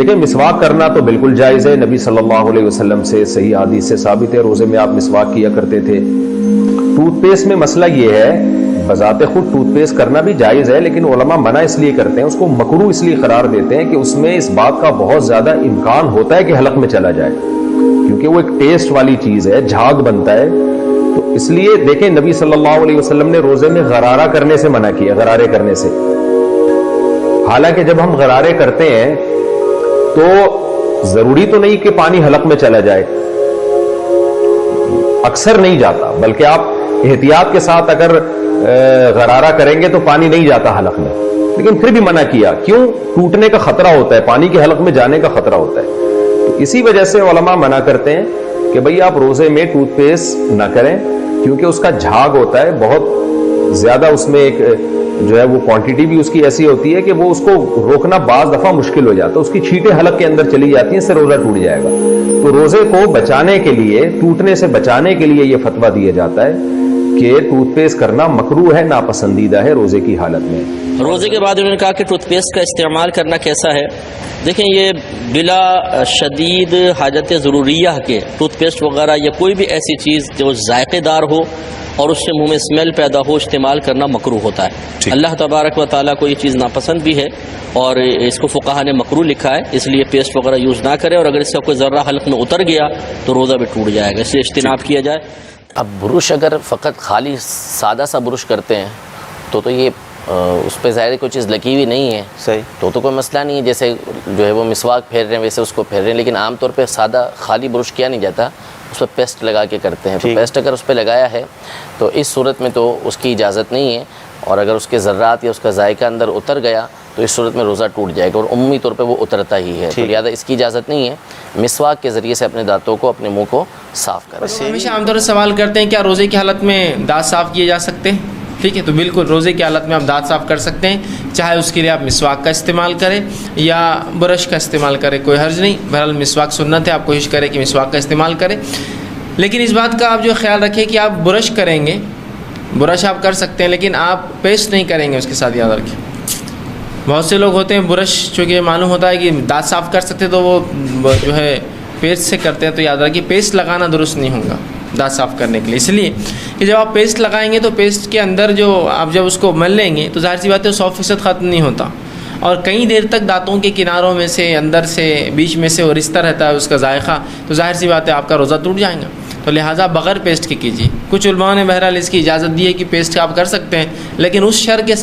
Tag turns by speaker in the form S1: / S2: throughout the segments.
S1: دیکھیں مسواک کرنا تو بالکل جائز ہے، نبی صلی اللہ علیہ وسلم سے صحیح حدیث سے ثابت ہے، روزے میں آپ مسواک کیا کرتے تھے۔ ٹوتھ پیسٹ میں مسئلہ یہ ہے، بذات خود ٹوتھ پیسٹ کرنا بھی جائز ہے، لیکن علماء منع اس لیے کرتے ہیں، اس کو مکروہ اس لیے قرار دیتے ہیں کہ اس میں اس بات کا بہت زیادہ امکان ہوتا ہے کہ حلق میں چلا جائے، کیونکہ وہ ایک ٹیسٹ والی چیز ہے، جھاگ بنتا ہے۔ تو اس لیے دیکھیں نبی صلی اللہ علیہ وسلم نے روزے میں غرارہ کرنے سے منع کیا، غرارے کرنے سے۔ حالانکہ جب ہم غرارے کرتے ہیں تو ضروری تو نہیں کہ پانی حلق میں چلا جائے، اکثر نہیں جاتا، بلکہ آپ احتیاط کے ساتھ اگر غرارہ کریں گے تو پانی نہیں جاتا حلق میں، لیکن پھر بھی منع کیا، کیوں؟ ٹوٹنے کا خطرہ ہوتا ہے، پانی کے حلق میں جانے کا خطرہ ہوتا ہے۔ تو اسی وجہ سے علماء منع کرتے ہیں کہ بھئی آپ روزے میں ٹوتھ پیسٹ نہ کریں، کیونکہ اس کا جھاگ ہوتا ہے بہت زیادہ، اس میں ایک جو ہے وہ کوانٹٹی بھی اس کی ایسی ہوتی ہے کہ وہ اس کو روکنا بعض دفعہ مشکل ہو جاتا ہے، اس کی چھینٹیں حلق کے اندر چلی جاتی ہیں، اس سے روزہ ٹوٹ جائے گا۔ تو روزے کو بچانے کے لیے، ٹوٹنے سے بچانے کے لیے یہ فتویٰ دیا جاتا ہے کہ ٹوتھ پیسٹ کرنا مکروہ ہے، ناپسندیدہ ہے روزے کی حالت میں۔
S2: روزے کے بعد انہوں نے کہا کہ ٹوتھ پیسٹ کا استعمال کرنا کیسا ہے؟ دیکھیں یہ بلا شدید حاجت ضروریہ کے ٹوتھ پیسٹ وغیرہ یا کوئی بھی ایسی چیز جو ذائقے دار ہو اور اس سے منہ میں اسمیل پیدا ہو، استعمال کرنا مکروہ ہوتا ہے۔ اللہ تبارک و تعالیٰ کو یہ چیز ناپسند بھی ہے اور اس کو فقہا نے مکروہ لکھا ہے، اس لیے پیسٹ وغیرہ یوز نہ کرے، اور اگر اس کا کوئی ذرہ حلق میں اتر گیا تو روزہ بھی ٹوٹ جائے گا، اس لیے اجتناب کیا جائے۔
S3: اب برش اگر فقط خالی سادہ سا برش کرتے ہیں تو یہ اس پہ ظاہر کوئی چیز لگی ہوئی نہیں ہے،
S4: صحیح،
S3: تو کوئی مسئلہ نہیں ہے، جیسے جو ہے وہ مسواک پھیر رہے ہیں ویسے اس کو پھیر رہے ہیں، لیکن عام طور پہ سادہ خالی برش کیا نہیں جاتا، اس پہ پیسٹ لگا کے کرتے ہیں۔ تو پیسٹ اگر اس پہ لگایا ہے تو اس صورت میں تو اس کی اجازت نہیں ہے، اور اگر اس کے ذرات یا اس کا ذائقہ اندر اتر گیا تو اس صورت میں روزہ ٹوٹ جائے گا، اور عمومی طور پہ وہ اترتا ہی ہے، تو لہٰذا اس کی اجازت نہیں ہے۔ مسواک کے ذریعے سے اپنے دانتوں کو، اپنے منہ کو صاف کریں۔
S5: ہمیشہ عام طور سے سوال کرتے ہیں کیا روزے کی حالت میں دانت صاف کیے جا سکتے ہیں؟ ٹھیک ہے، تو بالکل روزے کی حالت میں آپ دانت صاف کر سکتے ہیں، چاہے اس کے لیے آپ مسواک کا استعمال کریں یا برش کا استعمال کریں، کوئی حرج نہیں۔ بہرحال مسواک سنت ہے، آپ کوشش کریں کہ مسواک کا استعمال کریں، لیکن اس بات کا آپ جو خیال رکھیں کہ آپ برش کریں گے، برش آپ کر سکتے ہیں لیکن آپ پیسٹ نہیں کریں گے اس کے ساتھ، یاد رکھیں۔ بہت سے لوگ ہوتے ہیں برش چونکہ معلوم ہوتا ہے کہ دانت صاف کر سکتے تو وہ جو ہے پیسٹ سے کرتے ہیں، تو یاد رکھیں پیسٹ لگانا درست نہیں ہوگا دانت صاف کرنے کے لیے، اس لیے کہ جب آپ پیسٹ لگائیں گے تو پیسٹ کے اندر جو آپ جب اس کو مل لیں گے تو ظاہر سی بات ہے 100% ختم نہیں ہوتا، اور کئی دیر تک دانتوں کے کناروں میں سے، اندر سے، بیچ میں سے وہ رشتہ رہتا ہے اس کا ذائقہ، تو ظاہر سی بات ہے آپ کا روزہ ٹوٹ جائے گا۔ تو لہٰذا بغیر پیسٹ کے کیجیے۔ کچھ علماء نے بہرحال اس کی اجازت دی ہے کہ پیسٹ آپ کر سکتے ہیں، لیکن اس شرط کے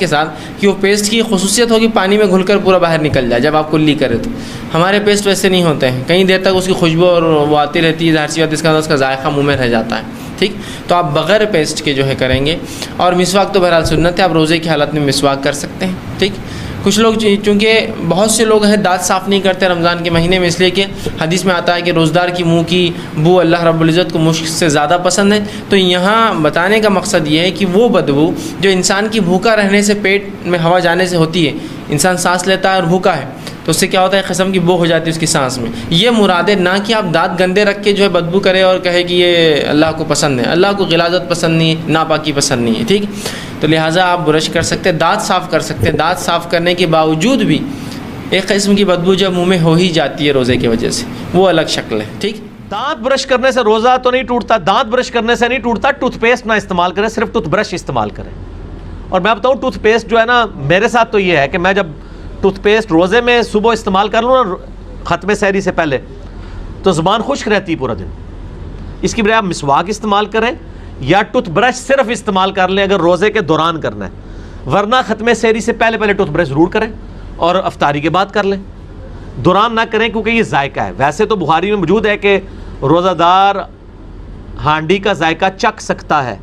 S5: ساتھ کہ وہ پیسٹ کی خصوصیت ہوگی پانی میں گھل کر پورا باہر نکل جائے جب آپ کلی کرے تو۔ ہمارے پیسٹ ویسے نہیں ہوتے ہیں، کئی دیر تک اس کی خوشبو اور وہ آتی رہتی ہے، ظاہر سی بات اس کا ذائقہ منہ میں رہ جاتا ہے، ٹھیک۔ تو آپ بغیر پیسٹ کے جو ہے کریں گے، اور مسواک تو بہرحال سنت ہے، آپ روزے کی حالت میں مسواک کر سکتے ہیں، ٹھیک۔ کچھ لوگ چونکہ بہت سے لوگ ہیں دانت صاف نہیں کرتے رمضان کے مہینے میں، اس لیے کہ حدیث میں آتا ہے کہ روزدار کی منہ کی بو اللہ رب العزت کو مشک سے زیادہ پسند ہے، تو یہاں بتانے کا مقصد یہ ہے کہ وہ بدبو جو انسان کی بھوکا رہنے سے، پیٹ میں ہوا جانے سے ہوتی ہے، انسان سانس لیتا ہے اور بھوکا ہے تو اس سے کیا ہوتا ہے، قسم کی بو ہو جاتی ہے اس کی سانس میں، یہ مراد ہے، نہ کہ آپ دانت گندے رکھ کے جو ہے بدبو کرے اور کہے کہ یہ اللہ کو پسند ہے۔ اللہ کو غلاظت پسند نہیں ہے، ناپاکی پسند نہیں ہے، ٹھیک۔ تو لہٰذا آپ برش کر سکتے ہیں، دانت صاف کر سکتے ہیں، دانت صاف کرنے کے باوجود بھی ایک قسم کی بدبو جب منہ میں ہو ہی جاتی ہے روزے کی وجہ سے، وہ الگ شکل ہے، ٹھیک۔
S4: دانت برش کرنے سے روزہ تو نہیں ٹوٹتا، دانت برش کرنے سے نہیں ٹوٹتا، ٹوتھ پیسٹ نہ استعمال کریں، صرف ٹوتھ برش استعمال کریں۔ اور میں بتاؤں ٹوتھ پیسٹ جو ہے نا، میرے ساتھ تو یہ ہے کہ میں جب ٹوتھ پیسٹ روزے میں صبح استعمال کر لوں نا ختم سحری سے پہلے، تو زبان خشک رہتی ہے پورا دن۔ اس کی بجائے آپ مسواک استعمال کریں یا ٹوتھ برش صرف استعمال کر لیں اگر روزے کے دوران کرنا ہے، ورنہ ختم سحری سے پہلے ٹوتھ برش ضرور کریں اور افطاری کے بعد کر لیں، دوران نہ کریں کیونکہ یہ ذائقہ ہے۔ ویسے تو بخاری میں موجود ہے کہ روزہ دار ہانڈی کا ذائقہ چکھ سکتا ہے،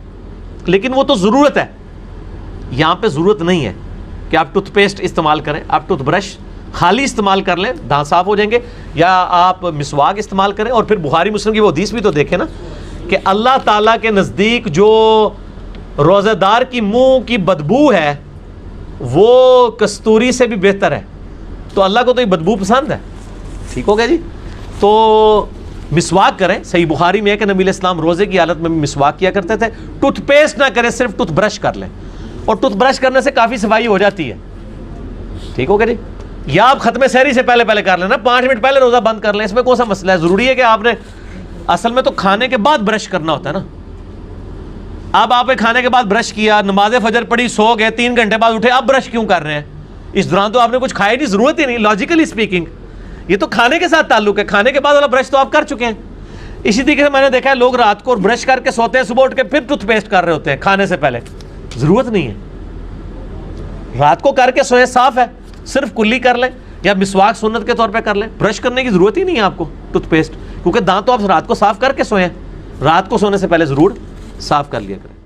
S4: لیکن وہ تو ضرورت ہے، یہاں پہ ضرورت نہیں ہے کہ آپ ٹوتھ پیسٹ استعمال کریں، آپ ٹوتھ برش خالی استعمال کر لیں، دانت صاف ہو جائیں گے، یا آپ مسواک استعمال کریں۔ اور پھر بخاری مسلم کی وہ حدیث بھی تو دیکھیں نا کہ اللہ تعالیٰ کے نزدیک جو روزہ دار کی منہ کی بدبو ہے وہ کستوری سے بھی بہتر ہے، تو اللہ کو تو یہ بدبو پسند ہے، ٹھیک ہو گیا جی۔ تو مسواک کریں، صحیح بخاری میں ہے کہ نبی علیہ السلام روزے کی حالت میں بھی مسواک کیا کرتے تھے۔ ٹوتھ پیسٹ نہ کریں، صرف ٹوتھ برش کر لیں، اور ٹوتھ برش کرنے سے کافی صفائی ہو جاتی ہے، ٹھیک ہو گیا جی۔ یا آپ ختم سحری سے پہلے پہلے کر لینا, 5 منٹ پہلے روزہ بند کر لیں, اس میں کون سا مسئلہ ہے؟ ضروری ہے کہ آپ نے اصل میں تو کھانے کے بعد برش کرنا ہوتا ہے نا. اب آپ نے کھانے کے بعد برش کیا, نماز فجر پڑھی, سو گئے, 3 گھنٹے بعد اٹھے, اب برش کیوں کر رہے ہیں؟ اس دوران تو آپ نے کچھ کھایا نہیں, ضرورت ہی نہیں لاجیکلی اسپیکنگ. یہ تو کھانے کے ساتھ تعلق ہے, کھانے کے بعد والا برش تو آپ کر چکے ہیں. اسی طریقے سے میں نے دیکھا ہے لوگ رات کو برش کر کے سوتے ہیں, صبح اٹھ کے پھر ٹوتھ پیسٹ کر رہے ہوتے ہیں کھانے سے پہلے. ضرورت نہیں ہے, رات کو کر کے سوئے, صاف ہے, صرف کلی کر لیں یا مسواک سنت کے طور پہ کر لیں. برش کرنے کی ضرورت ہی نہیں ہے آپ کو ٹوتھ پیسٹ, کیونکہ دانت تو آپ رات کو صاف کر کے سوئیں, رات کو سونے سے پہلے ضرور صاف کر لیا کریں.